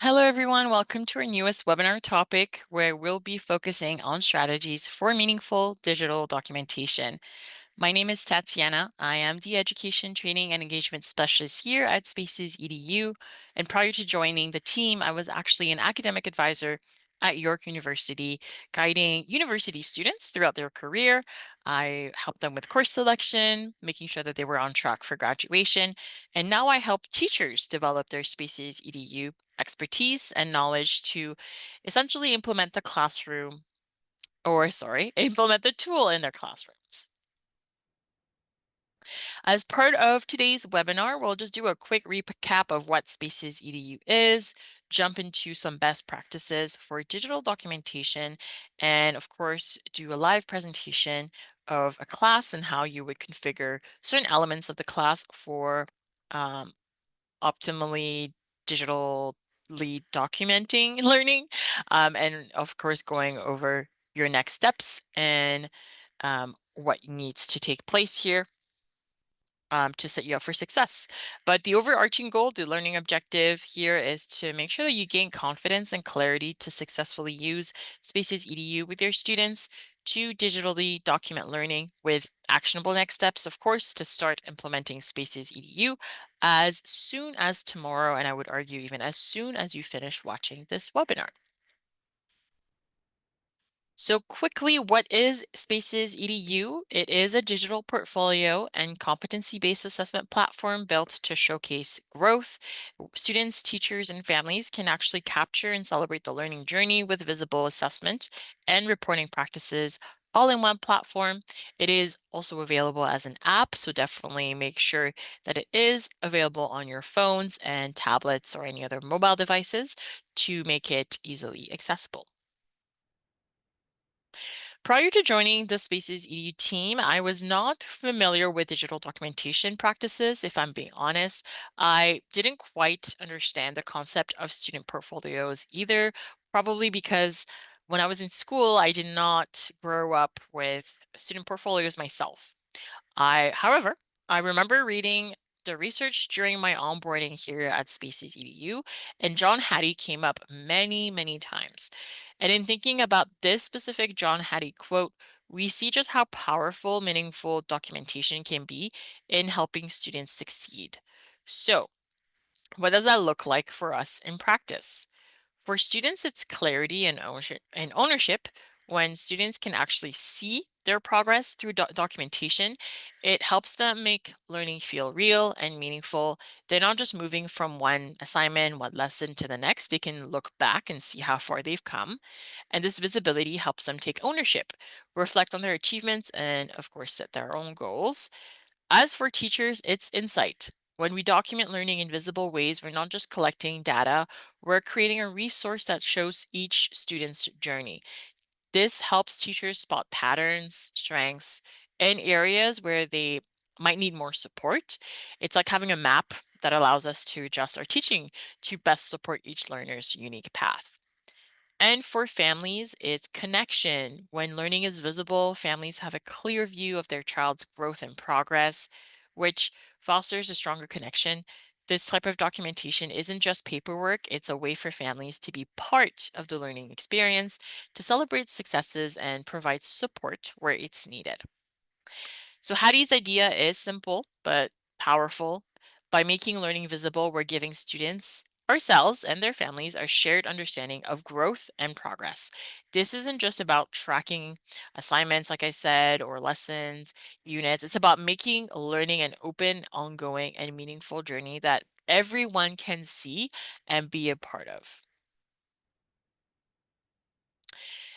Hello, everyone. Welcome to our newest webinar topic, where we'll be focusing on strategies for meaningful digital documentation. My name is Tatiana. I am the Education, Training, and Engagement Specialist here at SpacesEDU. And prior to joining the team, I was actually an academic advisor at York University, guiding university students throughout their career. I helped them with course selection, making sure that they were on track for graduation. And now I help teachers develop their SpacesEDU expertise and knowledge to essentially implement the classroom, or sorry, implement the tool in their classrooms. As part of today's webinar, we'll just do a quick recap of what SpacesEDU is, jump into some best practices for digital documentation, and of course, do a live presentation of a class and how you would configure certain elements of the class for um, optimally digitally documenting learning, and of course, going over your next steps and what needs to take place here to set you up for success. But the overarching goal, the learning objective here, is to make sure that you gain confidence and clarity to successfully use SpacesEDU with your students to digitally document learning with actionable next steps, of course, to start implementing SpacesEDU as soon as tomorrow, and I would argue even as soon as you finish watching this webinar. So quickly, what is SpacesEDU? It is a digital portfolio and competency-based assessment platform built to showcase growth. Students, teachers, and families can actually capture and celebrate the learning journey with visible assessment and reporting practices all in one platform. It is also available as an app, so definitely make sure that it is available on your phones and tablets or any other mobile devices to make it easily accessible. Prior to joining the SpacesEDU team, I was not familiar with digital documentation practices, if I'm being honest. I didn't quite understand the concept of student portfolios either, probably because when I was in school, I did not grow up with student portfolios myself. However, I remember reading the research during my onboarding here at SpacesEDU, and John Hattie came up many, many times. And in thinking about this specific John Hattie quote, we see just how powerful, meaningful documentation can be in helping students succeed. So, what does that look like for us in practice? For students, it's clarity and ownership. When students can actually see their progress through documentation, it helps them make learning feel real and meaningful. They're not just moving from one assignment, one lesson to the next. They can look back and see how far they've come. And this visibility helps them take ownership, reflect on their achievements, and of course, set their own goals. As for teachers, it's insight. When we document learning in visible ways, we're not just collecting data, we're creating a resource that shows each student's journey. This helps teachers spot patterns, strengths, and areas where they might need more support. It's like having a map that allows us to adjust our teaching to best support each learner's unique path. And for families, it's connection. When learning is visible, families have a clear view of their child's growth and progress, which fosters a stronger connection. This type of documentation isn't just paperwork, it's a way for families to be part of the learning experience, to celebrate successes, and provide support where it's needed. So Hattie's idea is simple but powerful. By making learning visible, we're giving students, ourselves, and their families a shared understanding of growth and progress. This isn't just about tracking assignments, like I said, or lessons, units. It's about making learning an open, ongoing, and meaningful journey that everyone can see and be a part of.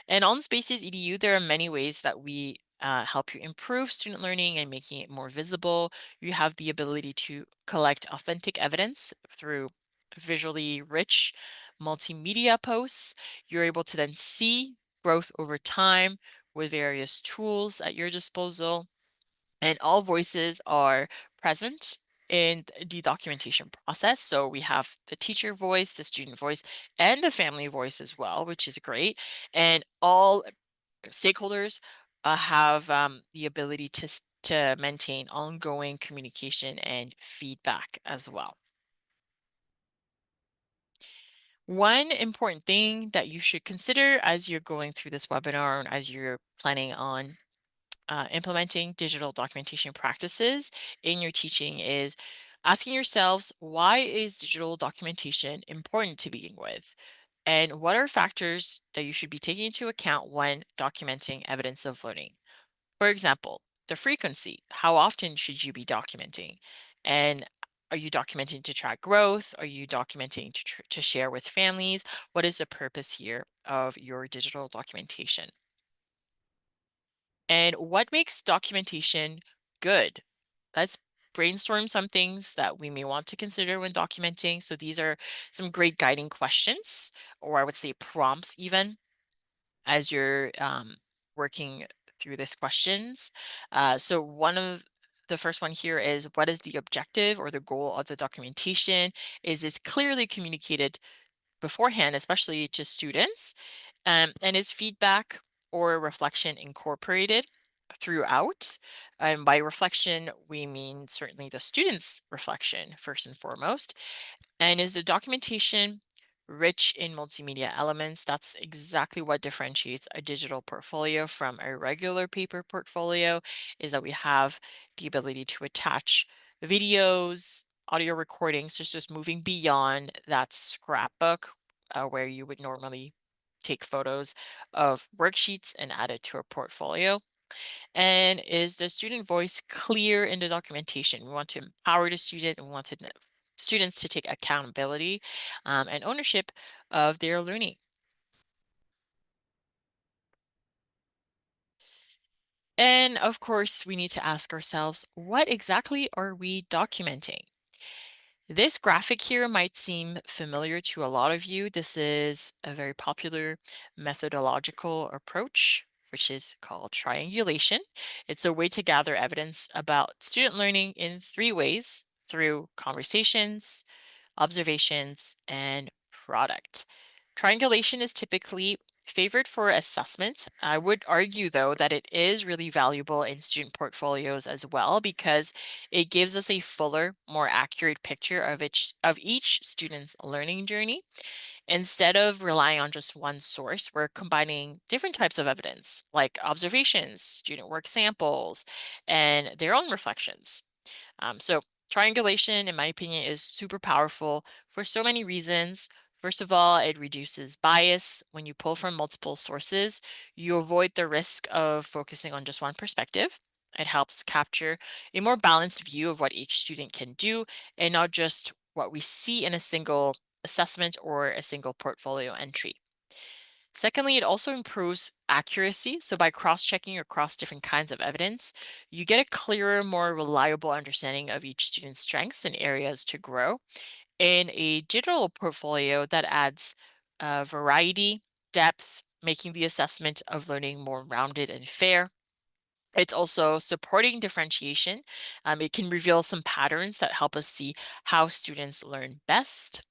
And on Spaces EDU, there are many ways that we help you improve student learning and making it more visible. You have the ability to collect authentic evidence through visually rich multimedia posts. You're able to then see growth over time with various tools at your disposal, and all voices are present in the documentation process. So we have the teacher voice, the student voice, and the family voice as well, which is great. And all stakeholders have the ability to maintain ongoing communication and feedback as well. One important thing that you should consider as you're going through this webinar and as you're planning on implementing digital documentation practices in your teaching is asking yourselves, why is digital documentation important to begin with? And what are factors that you should be taking into account when documenting evidence of learning? For example, the frequency. How often should you be documenting? And are you documenting to track growth? Are you documenting to share with families? What is the purpose here of your digital documentation? And what makes documentation good? Let's brainstorm some things that we may want to consider when documenting. So these are some great guiding questions, or I would say prompts even, as you're working through these questions. So one of the first one here is, what is the objective or the goal of the documentation? Is this clearly communicated beforehand, especially to students? And is feedback or reflection incorporated throughout? And by reflection, we mean certainly the student's reflection, first and foremost. And is the documentation rich in multimedia elements? That's exactly what differentiates a digital portfolio from a regular paper portfolio, is that we have the ability to attach videos, audio recordings, just moving beyond that scrapbook where you would normally take photos of worksheets and add it to a portfolio. And is the student voice clear in the documentation? We want to empower the student and we want students to take accountability and ownership of their learning. And of course, we need to ask ourselves, what exactly are we documenting? This graphic here might seem familiar to a lot of you. This is a very popular methodological approach, which is called triangulation. It's a way to gather evidence about student learning in three ways: through conversations, observations, and product. Triangulation is typically favored for assessment. I would argue, though, that it is really valuable in student portfolios as well because it gives us a fuller, more accurate picture of each student's learning journey. Instead of relying on just one source, we're combining different types of evidence like observations, student work samples, and their own reflections. So triangulation, in my opinion, is super powerful for so many reasons. First of all, it reduces bias. When you pull from multiple sources, you avoid the risk of focusing on just one perspective. It helps capture a more balanced view of what each student can do and not just what we see in a single assessment or a single portfolio entry. Secondly, it also improves accuracy. So by cross-checking across different kinds of evidence, you get a clearer, more reliable understanding of each student's strengths and areas to grow. In a digital portfolio, that adds variety, depth, making the assessment of learning more rounded and fair. It's also supporting differentiation. It can reveal some patterns that help us see how students learn best.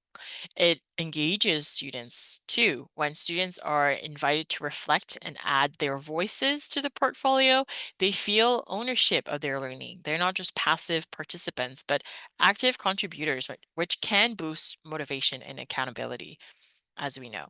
It engages students too. When students are invited to reflect and add their voices to the portfolio, they feel ownership of their learning. They're not just passive participants, but active contributors, which can boost motivation and accountability, as we know.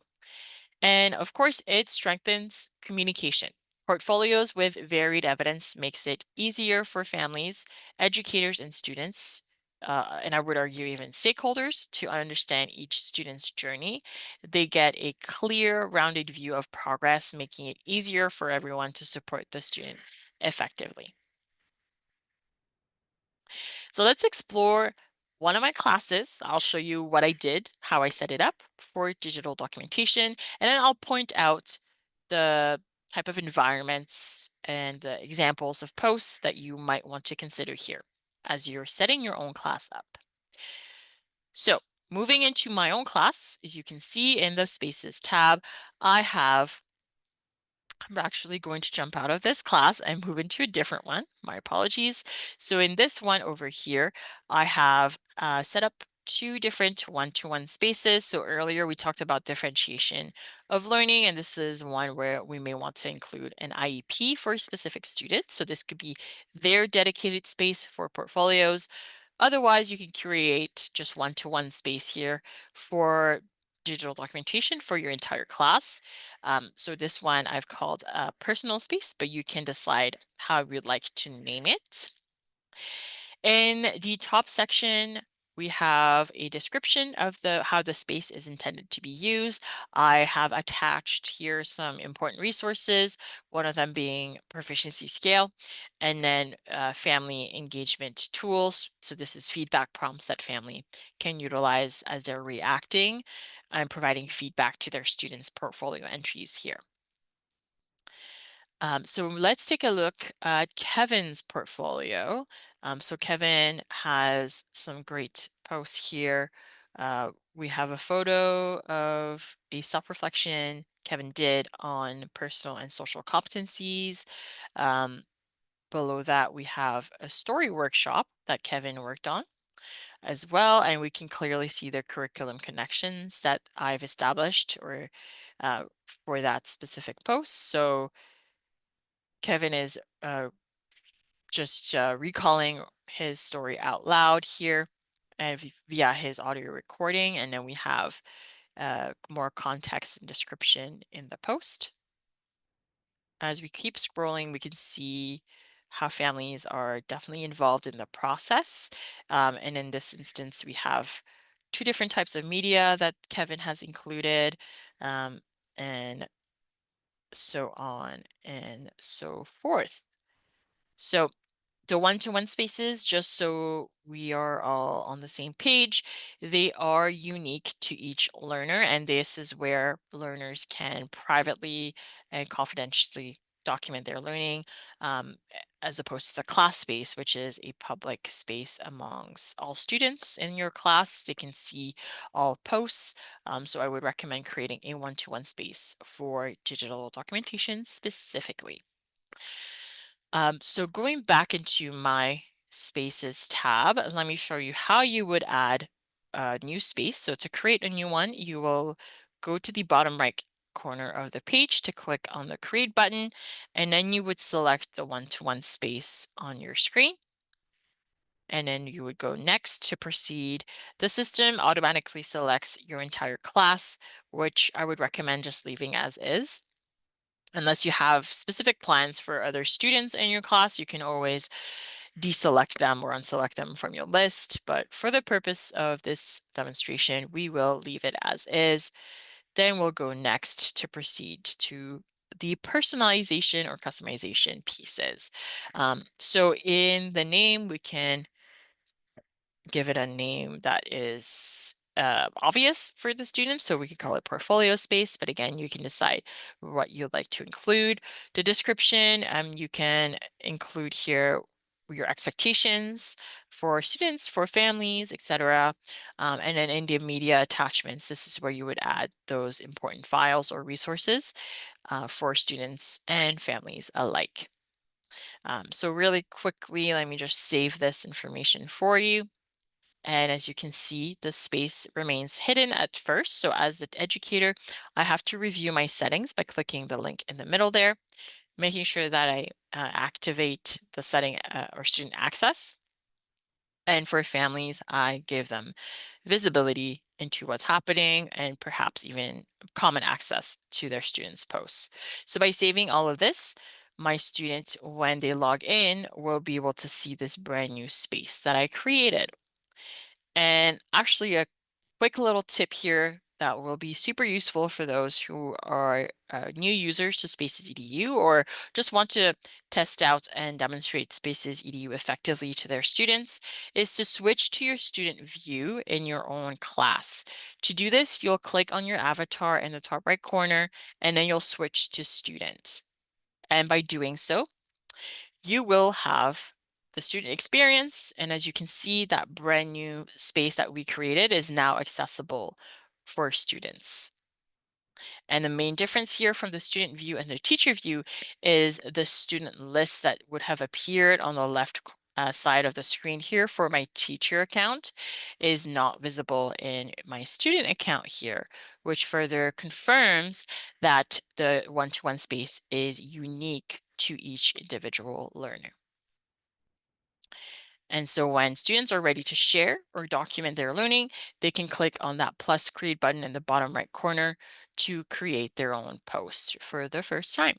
And of course, it strengthens communication. Portfolios with varied evidence makes it easier for families, educators, and students, and I would argue even stakeholders, to understand each student's journey. They get a clear, rounded view of progress, making it easier for everyone to support the student effectively. So let's explore one of my classes. I'll show you what I did, how I set it up for digital documentation, and then I'll point out the type of environments and the examples of posts that you might want to consider here as you're setting your own class up. So moving into my own class, as you can see in the Spaces tab, I'm actually going to jump out of this class and move into a different one. My apologies. So in this one over here, I have set up two different one-to-one spaces. So earlier we talked about differentiation of learning, and this is one where we may want to include an IEP for a specific student. So this could be their dedicated space for portfolios. Otherwise, you can create just one-to-one space here for digital documentation for your entire class. So this one I've called a personal space, but you can decide how you'd like to name it. In the top section, we have a description of how the space is intended to be used. I have attached here some important resources, one of them being proficiency scale, and then family engagement tools. So this is feedback prompts that family can utilize as they're reacting and providing feedback to their students' portfolio entries here. So let's take a look at Kevin's portfolio. So Kevin has some great posts here. We have a photo of a self-reflection Kevin did on personal and social competencies. Um, Below that, we have a story workshop that Kevin worked on as well, and we can clearly see the curriculum connections that I've established or uh, for that specific post. So Kevin is just recalling his story out loud here and via his audio recording. And then we have more context and description in the post. As we keep scrolling, we can see how families are definitely involved in the process. And in this instance, we have two different types of media that Kevin has included, and so on and so forth. So the one-to-one spaces, just so we are all on the same page, they are unique to each learner, and this is where learners can privately and confidentially document their learning, as opposed to the class space, which is a public space amongst all students in your class. They can see all posts. So I would recommend creating a one-to-one space for digital documentation specifically. So going back into my spaces tab, let me show you how you would add a new space. So to create a new one, you will go to the bottom right corner of the page to click on the create button, and then you would select the one-to-one space on your screen. And then you would go next to proceed. The system automatically selects your entire class, which I would recommend just leaving as is. Unless you have specific plans for other students in your class, you can always deselect them or unselect them from your list. But for the purpose of this demonstration, we will leave it as is. Then we'll go next to proceed to the personalization or customization pieces. So in the name, we can give it a name that is obvious for the students. So we could call it portfolio space, but again, you can decide what you'd like to include. The description, you can include here your expectations for students, for families, etc. And then in the media attachments, this is where you would add those important files or resources for students and families alike. So really quickly, let me just save this information for you. And as you can see, the space remains hidden at first. So as an educator, I have to review my settings by clicking the link in the middle there, making sure that I activate the setting or student access. And for families, I give them visibility into what's happening and perhaps even common access to their students' posts. So by saving all of this, my students, when they log in, will be able to see this brand new space that I created. And actually, a quick little tip here that will be super useful for those who are new users to SpacesEDU or just want to test out and demonstrate SpacesEDU effectively to their students is to switch to your student view in your own class. To do this, you'll click on your avatar in the top right corner, and then you'll switch to student. And by doing so, you will have the student experience. And as you can see, that brand new space that we created is now accessible for students. And the main difference here from the student view and the teacher view is the student list that would have appeared on the left side of the screen here for my teacher account is not visible in my student account here, which further confirms that the one-to-one space is unique to each individual learner. And so when students are ready to share or document their learning, they can click on that plus create button in the bottom right corner to create their own post for the first time.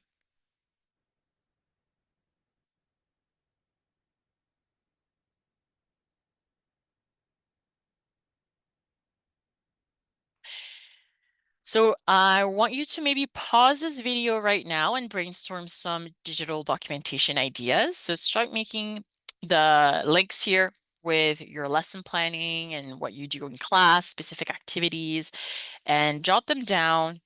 So I want you to maybe pause this video right now and brainstorm some digital documentation ideas. So start making the links here with your lesson planning and what you do in class, specific activities, and jot them down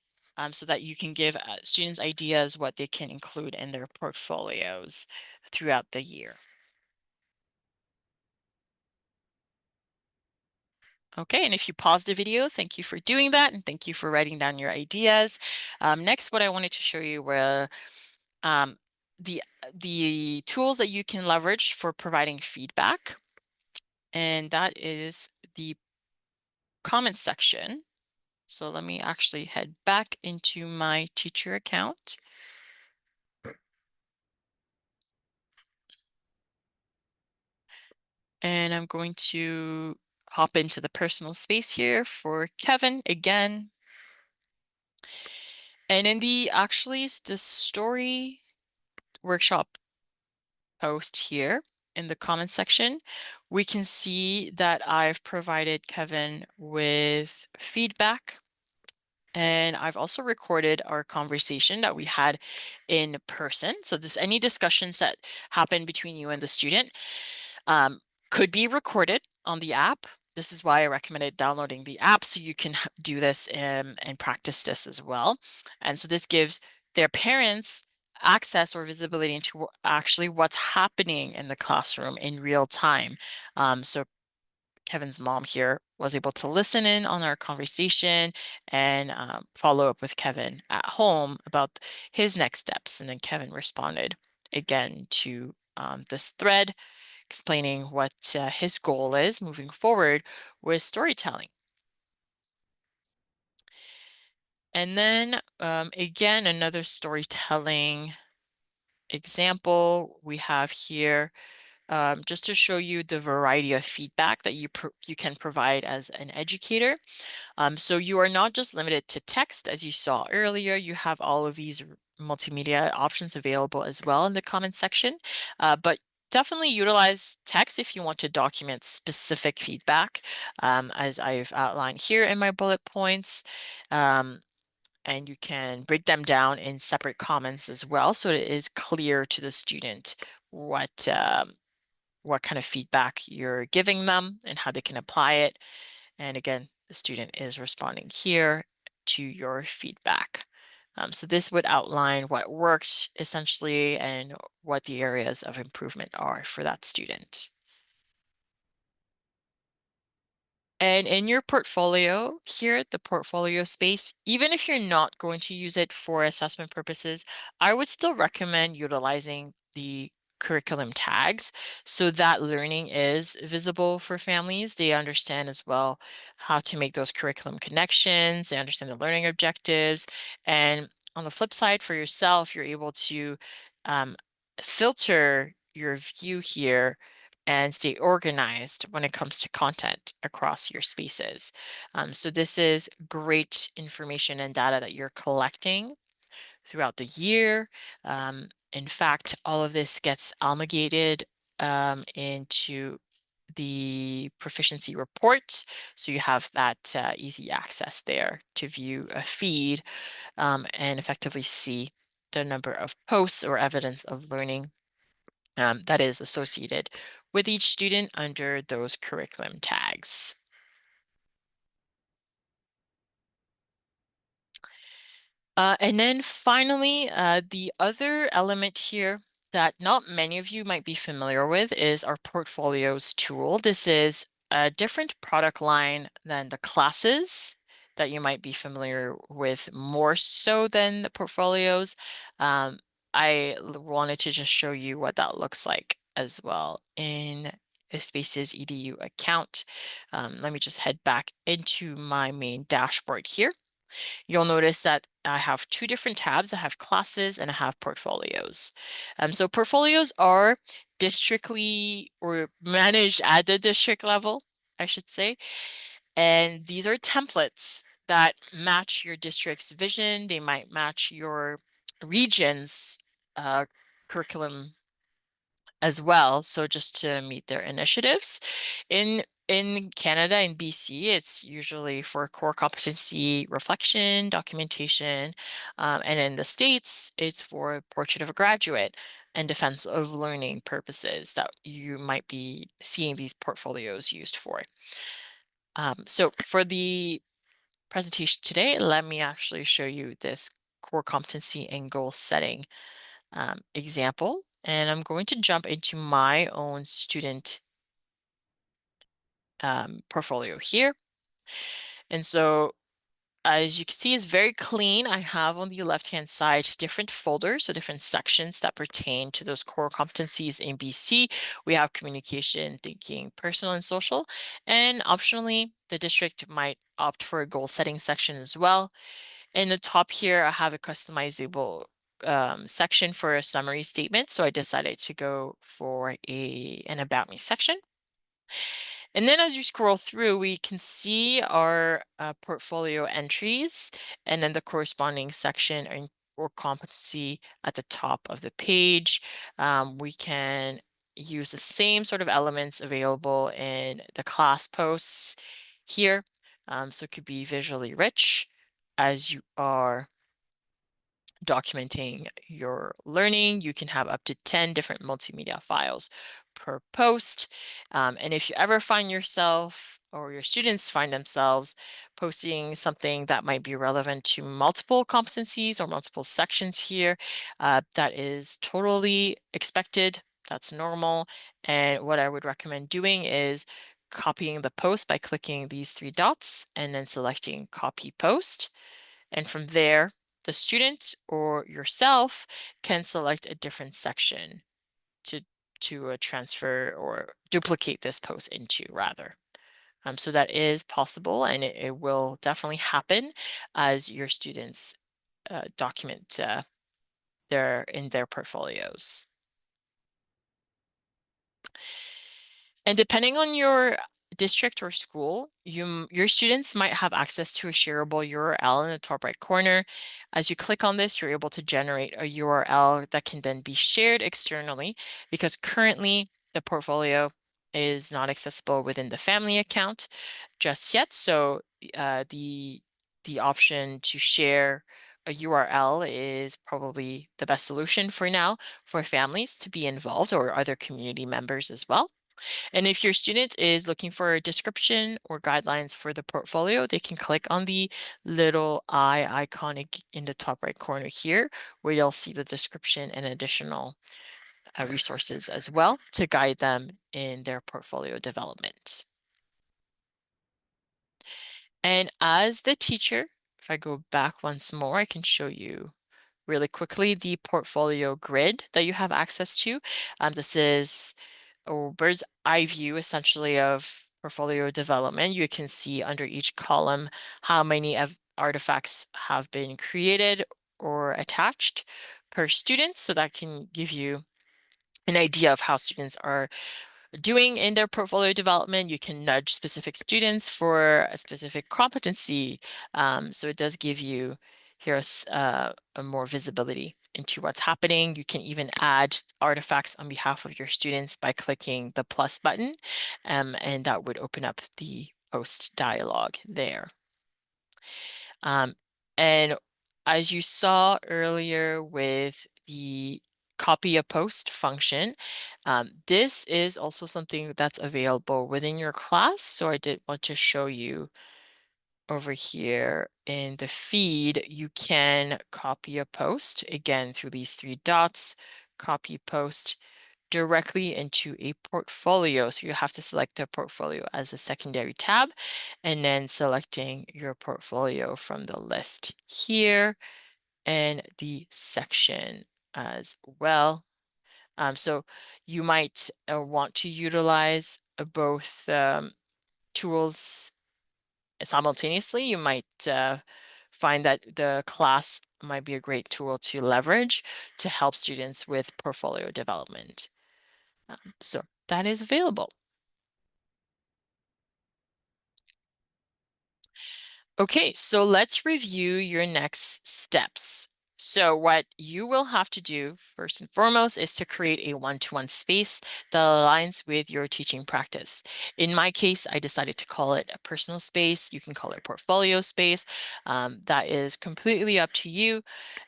so that you can give students ideas what they can include in their portfolios throughout the year. Okay, and if you pause the video, thank you for doing that, and thank you for writing down your ideas. Next, what I wanted to show you were um, the tools that you can leverage for providing feedback, and that is the comment section. So let me actually head back into my teacher account. And I'm going to hop into the personal space here for Kevin again. And in the story workshop post here in the comment section, we can see that I've provided Kevin with feedback. And I've also recorded our conversation that we had in person. So any discussions that happen between you and the student could be recorded on the app. This is why I recommended downloading the app so you can do this and practice this as well. And so this gives their parents access or visibility into actually what's happening in the classroom in real time. So Kevin's mom here was able to listen in on our conversation and follow up with Kevin at home about his next steps. And then Kevin responded again to this thread explaining what his goal is moving forward with storytelling. And then again, another storytelling example we have here just to show you the variety of feedback that you can provide as an educator. So you are not just limited to text, as you saw earlier. You have all of these multimedia options available as well in the comment section, but definitely utilize text if you want to document specific feedback, as I've outlined here in my bullet points. And you can break them down in separate comments as well, so it is clear to the student what kind of feedback you're giving them and how they can apply it. And again, the student is responding here to your feedback. So this would outline what worked essentially and what the areas of improvement are for that student. And in your portfolio here, the portfolio space, even if you're not going to use it for assessment purposes, I would still recommend utilizing the curriculum tags so that learning is visible for families. They understand as well how to make those curriculum connections. They understand the learning objectives. And on the flip side, for yourself, you're able to filter your view here and stay organized when it comes to content across your spaces. So this is great information and data that you're collecting throughout the year. In fact, all of this gets amalgamated into the proficiency report. So you have that easy access there to view a feed and effectively see the number of posts or evidence of learning that is associated with each student under those curriculum tags. And then finally, the other element here that not many of you might be familiar with is our portfolios tool. This is a different product line than the classes that you might be familiar with more so than the portfolios. I wanted to just show you what that looks like as well in a SpacesEDU account. Let me just head back into my main dashboard here. You'll notice that I have two different tabs. I have classes and I have portfolios. So portfolios are districtly or managed at the district level, I should say. And these are templates that match your district's vision. They might match your region's curriculum as well. So just to meet their initiatives. In Canada, in BC, it's usually for core competency reflection, documentation, and in the States, it's for portrait of a graduate and defense of learning purposes that you might be seeing these portfolios used for. So for the presentation today, let me actually show you this core competency and goal setting example. And I'm going to jump into my own student portfolio here. And so as you can see, it's very clean. I have on the left-hand side different folders, so different sections that pertain to those core competencies in BC. We have communication, thinking, personal, and social. And optionally, the district might opt for a goal setting section as well. In the top here, I have a customizable section for a summary statement. So I decided to go for an About Me section. And then as you scroll through, we can see our portfolio entries and then the corresponding section or competency at the top of the page. We can use the same sort of elements available in the class posts here. So it could be visually rich as you are documenting your learning. You can have up to 10 different multimedia files per post. And if you ever find yourself or your students find themselves posting something that might be relevant to multiple competencies or multiple sections here, that is totally expected. That's normal. And what I would recommend doing is copying the post by clicking these three dots and then selecting copy post. And from there, the student or yourself can select a different section to transfer or duplicate this post into rather. So that is possible, and it will definitely happen as your students document in their portfolios. And depending on your district or school, your students might have access to a shareable URL in the top right corner. As you click on this, you're able to generate a URL that can then be shared externally because currently the portfolio is not accessible within the family account just yet. So the option to share a URL is probably the best solution for now for families to be involved or other community members as well. And if your student is looking for a description or guidelines for the portfolio, they can click on the little eye icon in the top right corner here, where you'll see the description and additional resources as well to guide them in their portfolio development. And as the teacher, if I go back once more, I can show you really quickly the portfolio grid that you have access to. This is a bird's eye view essentially of portfolio development. You can see under each column how many artifacts have been created or attached per student. So that can give you an idea of how students are doing in their portfolio development. You can nudge specific students for a specific competency. So it does give you here a more visibility into what's happening. You can even add artifacts on behalf of your students by clicking the plus button, and that would open up the post dialog there. And as you saw earlier with the copy a post function, this is also something that's available within your class. So I did want to show you over here in the feed, you can copy a post again through these three dots, copy post directly into a portfolio. So you have to select the portfolio as a secondary tab and then selecting your portfolio from the list here and the section as well. So you might want to utilize both tools simultaneously. You might find that the class might be a great tool to leverage to help students with portfolio development. So that is available. Okay, so let's review your next steps. So what you will have to do first and foremost is to create a one-to-one space that aligns with your teaching practice. In my case, I decided to call it a personal space. You can call it portfolio space. That is completely up to you.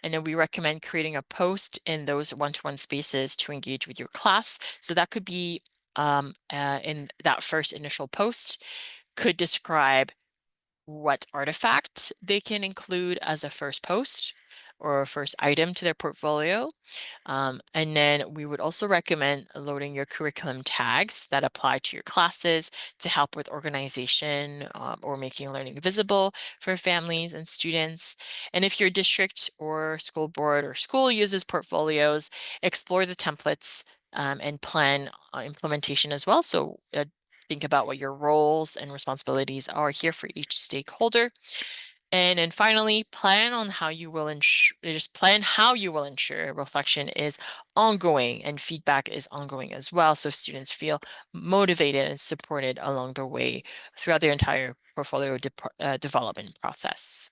And then we recommend creating a post in those one-to-one spaces to engage with your class. So that could be in that first initial post could describe what artifact they can include as a first post or a first item to their portfolio. And then we would also recommend loading your curriculum tags that apply to your classes to help with organization or making learning visible for families and students. And if your district or school board or school uses portfolios, explore the templates and plan implementation as well. So think about what your roles and responsibilities are here for each stakeholder. And then finally, plan on how you will ensure, just plan how you will ensure reflection is ongoing and feedback is ongoing as well. So students feel motivated and supported along the way throughout their entire portfolio development process.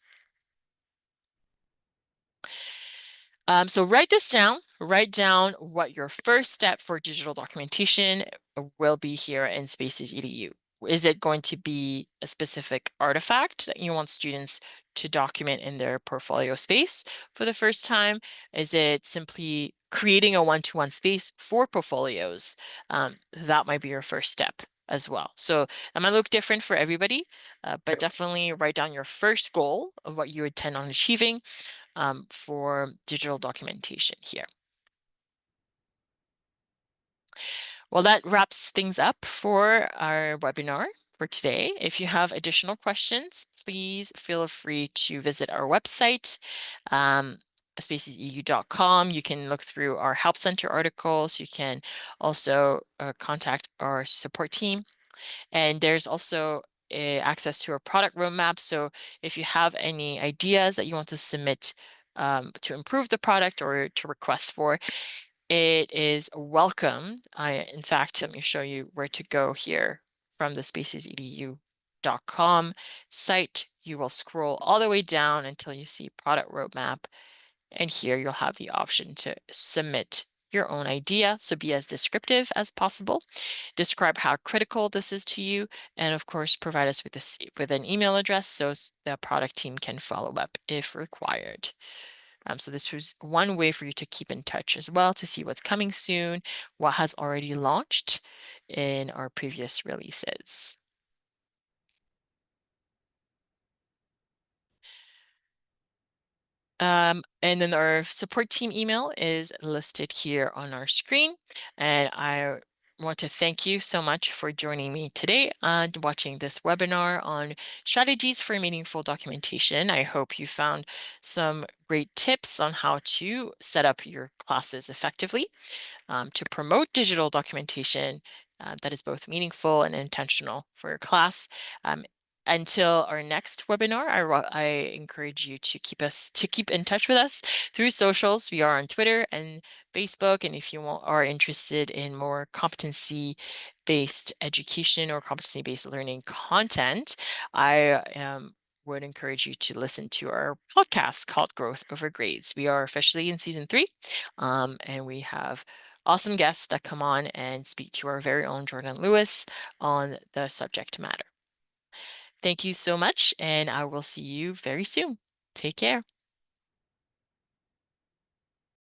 So write this down. Write down what your first step for digital documentation will be here in SpacesEDU. Is it going to be a specific artifact that you want students to document in their portfolio space for the first time? Is it simply creating a one-to-one space for portfolios? That might be your first step as well. So that might look different for everybody, but definitely write down your first goal of what you intend on achieving for digital documentation here. Well, that wraps things up for our webinar for today. If you have additional questions, please feel free to visit our website, spacesedu.com. You can look through our Help Center articles. You can also contact our support team. And there's also access to a product roadmap. So if you have any ideas that you want to submit to improve the product or to request for, it is welcome. In fact, let me show you where to go here from the spacesedu.com site. You will scroll all the way down until you see product roadmap. And here you'll have the option to submit your own idea. So be as descriptive as possible. Describe how critical this is to you. And of course, provide us with an email address so the product team can follow up if required. So this was one way for you to keep in touch as well to see what's coming soon, what has already launched in our previous releases. And then our support team email is listed here on our screen. And I want to thank you so much for joining me today and watching this webinar on strategies for meaningful documentation. I hope you found some great tips on how to set up your classes effectively to promote digital documentation that is both meaningful and intentional for your class. Until our next webinar, I encourage you to keep in touch with us through socials. We are on Twitter and Facebook, and if you are interested in more competency-based education or competency-based learning content, I would encourage you to listen to our podcast called Growth Over Grades. We are officially in season 3, and we have awesome guests that come on and speak to our very own Jordan Lewis on the subject matter. Thank you so much, and I will see you very soon. Take care.